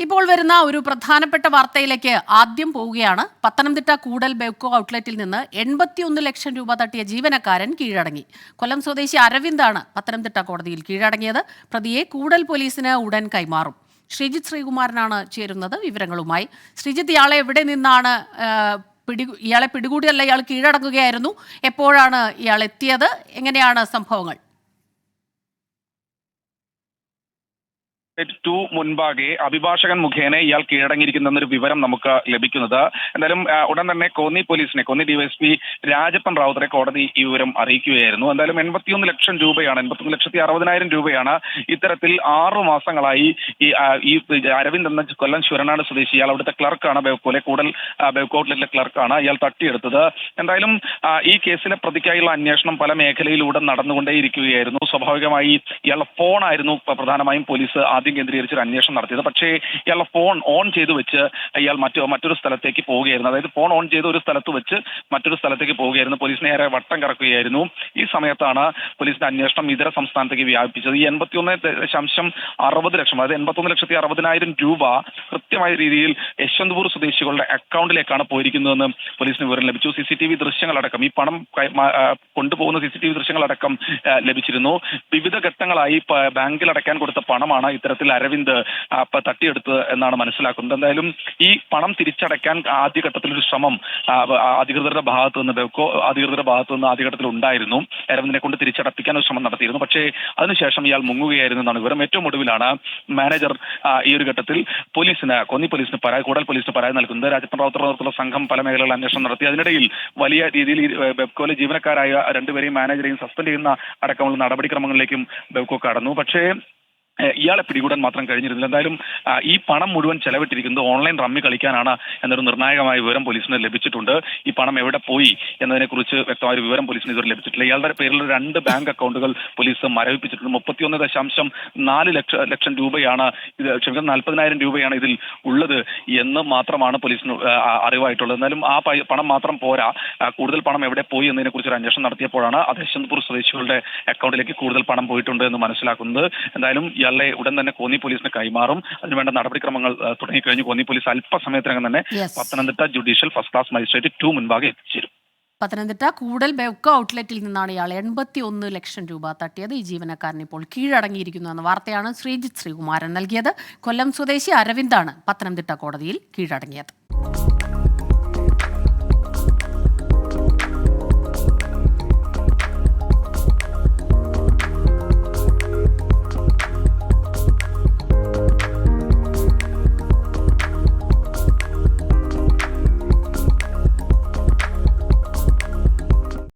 ഇപ്പോൾ വരുന്ന ഒരു പ്രധാനപ്പെട്ട വാർത്തയിലേക്ക് ആദ്യം പോവുകയാണ്. പത്തനംതിട്ട കൂടൽ ബെവ്കോ ഔട്ട്ലെറ്റിൽ നിന്ന് 81 ലക്ഷം രൂപ തട്ടിയ ജീവനക്കാരൻ കീഴടങ്ങി. കൊല്ലം സ്വദേശി അരവിന്ദാണ് പത്തനംതിട്ട കോടതിയിൽ കീഴടങ്ങിയത്. പ്രതിയെ കൂടൽ പോലീസിന് ഉടൻ കൈമാറും. ശ്രീജിത്ത് ശ്രീകുമാരനാണ് ചേരുന്നത് വിവരങ്ങളുമായി. ശ്രീജിത്ത്, ഇയാളെ എവിടെ നിന്നാണ് ഇയാളെ പിടികൂടിയല്ല, ഇയാൾ കീഴടങ്ങുകയായിരുന്നു. എപ്പോഴാണ് ഇയാൾ എത്തിയത്? എങ്ങനെയാണ് സംഭവങ്ങൾ? മുൻപാകെ അഭിഭാഷകൻ മുഖേന ഇയാൾ കീഴടങ്ങിയിരിക്കുന്നൊരു വിവരം നമുക്ക് ലഭിക്കുന്നത്. എന്തായാലും ഉടൻ തന്നെ കോന്നി ഡിവൈഎസ്പി രാജപ്പൻ റാവുത്തറെ കോടതി ഈ വിവരം അറിയിക്കുകയായിരുന്നു. എന്തായാലും 81 ലക്ഷം രൂപയാണ്, 81,60,000 രൂപയാണ് ഇത്തരത്തിൽ 6 മാസങ്ങളായി ഈ അരവിന്ദ് എന്ന കൊല്ലം ശൂരനാട് സ്വദേശി, ഇയാൾ അവിടുത്തെ ക്ലർക്കാണ്, ബെവ്കോലെ കൂടൽ ബെവ്കോ ഔട്ട്ലെറ്റിലെ ക്ലർക്കാണ്. ഇയാൾ തട്ടിയെടുത്തത്. എന്തായാലും ഈ കേസിലെ പ്രതിക്കായുള്ള അന്വേഷണം പല മേഖലയിലൂടെ നടന്നുകൊണ്ടേയിരിക്കുകയായിരുന്നു. സ്വാഭാവികമായി ഇയാളുടെ ഫോണായിരുന്നു പ്രധാനമായും പോലീസ് ആദ്യം കേന്ദ്രീകരിച്ചൊരു അന്വേഷണം നടത്തിയത്. പക്ഷേ ഇയാളുടെ ഫോൺ ഓൺ ചെയ്ത് വെച്ച് ഇയാൾ മറ്റൊരു സ്ഥലത്തേക്ക് പോവുകയായിരുന്നു. അതായത് ഫോൺ ഓൺ ചെയ്ത് ഒരു സ്ഥലത്ത് വെച്ച് മറ്റൊരു സ്ഥലത്തേക്ക് പോവുകയായിരുന്നു. പോലീസിനെ ഏറെ വട്ടം കറക്കുകയായിരുന്നു. ഈ സമയത്താണ് പോലീസിന്റെ അന്വേഷണം ഇതര സംസ്ഥാനത്തേക്ക് വ്യാപിപ്പിച്ചത്. ഈ 81,60 ലക്ഷം, അതായത് 81,60,000 രൂപ കൃത്യമായ രീതിയിൽ യശ്വന്ത്പൂർ സ്വദേശികളുടെ അക്കൗണ്ടിലേക്കാണ് പോയിരിക്കുന്നതെന്ന് പോലീസിന് വിവരം ലഭിച്ചു. CCTV ദൃശ്യങ്ങളടക്കം, ഈ പണം കൊണ്ടുപോകുന്ന CCTV ദൃശ്യങ്ങളടക്കം ലഭിച്ചിരുന്നു. വിവിധ ഘട്ടങ്ങളായി ബാങ്കിൽ അടയ്ക്കാൻ കൊടുത്ത പണമാണ് ഇത്തരത്തിൽ അരവിന്ദ് തട്ടിയെടുത്തത് എന്നാണ് മനസ്സിലാക്കുന്നത്. എന്തായാലും ഈ പണം തിരിച്ചടയ്ക്കാൻ ആദ്യഘട്ടത്തിലൊരു ശ്രമം അധികൃതരുടെ ഭാഗത്തു നിന്ന്, ബെവ്കോ അധികൃതരുടെ ഭാഗത്തു നിന്ന് ആദ്യഘട്ടത്തിൽ ഉണ്ടായിരുന്നു. അരവിന്ദിനെ കൊണ്ട് തിരിച്ചടപ്പിക്കാൻ ഒരു ശ്രമം നടത്തിയിരുന്നു. പക്ഷേ അതിനുശേഷം ഇയാൾ മുങ്ങുകയായിരുന്നു എന്നാണ് വിവരം. ഏറ്റവും ഒടുവിലാണ് മാനേജർ ഈ ഒരു ഘട്ടത്തിൽ കോന്നി പോലീസിന് കൂടൽ പോലീസിന് പരാതി നൽകുന്നത്. രാജപ്പൻ റാവുത്തർ നേതൃത്വത്തിലുള്ള സംഘം പല മേഖലകളിൽ അന്വേഷണം നടത്തി. അതിനിടയിൽ വലിയ രീതിയിൽ ബെവ്കോയിലെ ജീവനക്കാരായ രണ്ടുപേരെയും മാനേജരെയും സസ്പെൻഡ് ചെയ്യുന്ന അടക്കമുള്ള നടപടിക്രമങ്ങളിലേക്കും ബെവ്കോ കടന്നു. പക്ഷേ ഇയാളെ പിടികൂടാൻ മാത്രം കഴിഞ്ഞിരുന്നില്ല. എന്തായാലും ഈ പണം മുഴുവൻ ചെലവിട്ടിരിക്കുന്നത് ഓൺലൈൻ റമ്മി കളിക്കാനാണ് എന്നൊരു നിർണായകമായ വിവരം പോലീസിന് ലഭിച്ചിട്ടുണ്ട്. ഈ പണം എവിടെ പോയി എന്നതിനെക്കുറിച്ച് വ്യക്തമായ ഒരു വിവരം പോലീസിന് ഇതുവരെ ലഭിച്ചിട്ടില്ല. ഇയാളുടെ പേരിൽ 2 ബാങ്ക് അക്കൗണ്ടുകൾ പോലീസ് മരവിപ്പിച്ചിട്ടുണ്ട്. 31.4 ലക്ഷം രൂപയാണ് ഇത്, 40,000 രൂപയാണ് ഇതിൽ ഉള്ളത് എന്ന് മാത്രമാണ് പോലീസിന് അറിവായിട്ടുള്ളത്. എന്നാലും ആ പണം മാത്രം പോരാ, കൂടുതൽ പണം എവിടെ പോയി എന്നതിനെക്കുറിച്ച് ഒരു അന്വേഷണം നടത്തിയപ്പോഴാണ് അത് യശ്വന്ത്പൂർ സ്വദേശികളുടെ അക്കൗണ്ടിലേക്ക് കൂടുതൽ പണം പോയിട്ടുണ്ട് എന്ന് മനസ്സിലാക്കുന്നത്. എന്തായാലും ഇയാളെ ഉടൻ തന്നെ കോന്നി പോലീസിന് കൈമാറും. അതിനുവേണ്ട നടപടിക്രമങ്ങൾ തുടങ്ങിക്കഴിഞ്ഞു. കോന്നി പോലീസ് അല്പസമയത്തിനകം തന്നെ Pathanamthitta judicial first class magistrate 2 മുൻപാകെ എത്തിച്ചേരും. പത്തനംതിട്ട കൂടൽ ബെവ്കോ ഔട്ട്ലെറ്റിൽ നിന്നാണ് ഇയാൾ 81 ലക്ഷം രൂപ തട്ടിയത്. ഈ ജീവനക്കാരൻ ഇപ്പോൾ കീഴടങ്ങിയിരിക്കുന്നു എന്ന വാർത്തയാണ് ശ്രീജിത്ത് ശ്രീകുമാരൻ നൽകിയത്. കൊല്ലം സ്വദേശി അരവിന്ദാണ് പത്തനംതിട്ട കോടതിയിൽ കീഴടങ്ങിയത്.